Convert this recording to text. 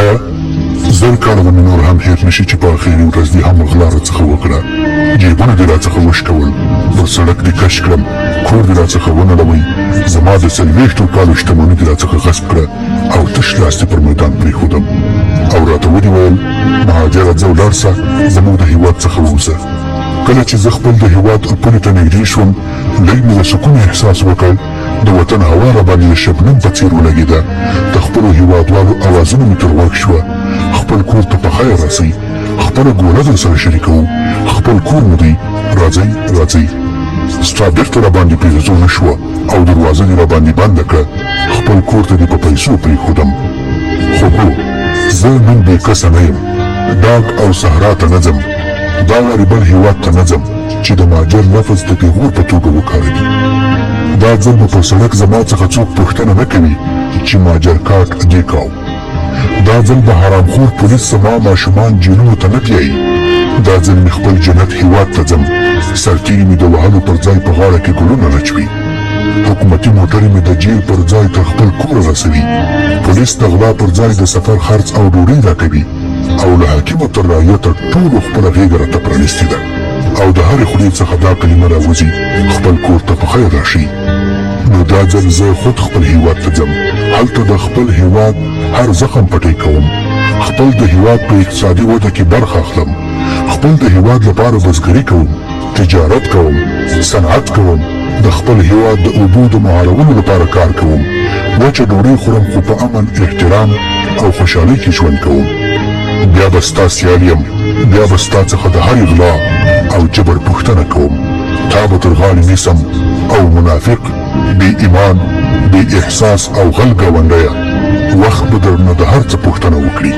آیا زر کاله به مې نور هم هېر نشي چې په اخري ورځ دې هم غلا راڅخه وکړه، جیبونه دې راڅخه وشکول، پر سړک دې کش کړم، کور دې راڅخه ونړوئ، زما د 40 کالو شتمني دې راڅخه غصب کړه او تش لاس دې پر میدان پرېښودم او راته ودې ویل مهاجره ځه ولاړ سه، زموږ د هېواد څخه ووځه. کله چې زه خپل د هېواد پولې ته نږدې شوم، لږ مې د سکون احساس وکړ. د وطن هوا راباندې د شبنم په څېر ولګېده. د خپلو هېوادوالو اوازونه مې تر غوږ شوه. خپل کور ته په خیر راسئ، خپله ګوله در سره شریکوو، خپل کور مو دی، راځئ راځئ. ستا بېرته راباندې پېرزو نه شوه او دروازه دې راباندې بنده کړه. خپل کور ته دې په پیسو پرېښودم. خو هو، زه نن بېکسه نه یم، ډاک او صحرا ته نه ځم، دا وارې بل هېواد ته نه ځم چې د مهاجر لفظ د پېغور په توګه وکاروي. دا ځل به په سړک زما څخه څوک پوښتنه نه کوي چې مهاجر کاک دې کاو. دا ځل به حرامخور پولیس زما ماشومان جیلونو ته نه بیایي. دا ځل مې خپل جنت هېواد ته ځم، سرتېري مې د وهلو پر ځای په غاړه کې ګلونه رچوي. حکومتي موټرې مې د جیل پر ځای تر خپل کوره رسوي. پولیس د غلا پر ځای د سفر خرڅ او ډوډۍ راکوي او له حاکمه تر رعیته ټولو خپله غېږه راته پرانستې ده او د هرې خولې څخه دا کلمه راوځي خپل کور ته په خیر راشئ. نو دا ځل زه خود خپل هېواد ته ځم. هلته د خپل هېواد هر زخم پټی کوم، خپل د هېواد په اقتصادي وده کې برخه اخلم، خپل د هېواد لپاره بزګري کوم، تجارت کوم، صنعت کوم، د خپل هېواد د اوبو د مهارولو لپاره کار کوم، وچه ډوډۍ خورم خو په امن، احترام او خوشحالۍ کې ژوند کوم. بیا به ستا سیال یم، بیا به ستا څخه د هرې غلا او جبر پوښتنه کوم. تا به تر غاړې نیسم او منافق، بې ایمان، بې احساس او غل ګاونډیه، وخت به درنه د هر څه پوښتنه وکړي.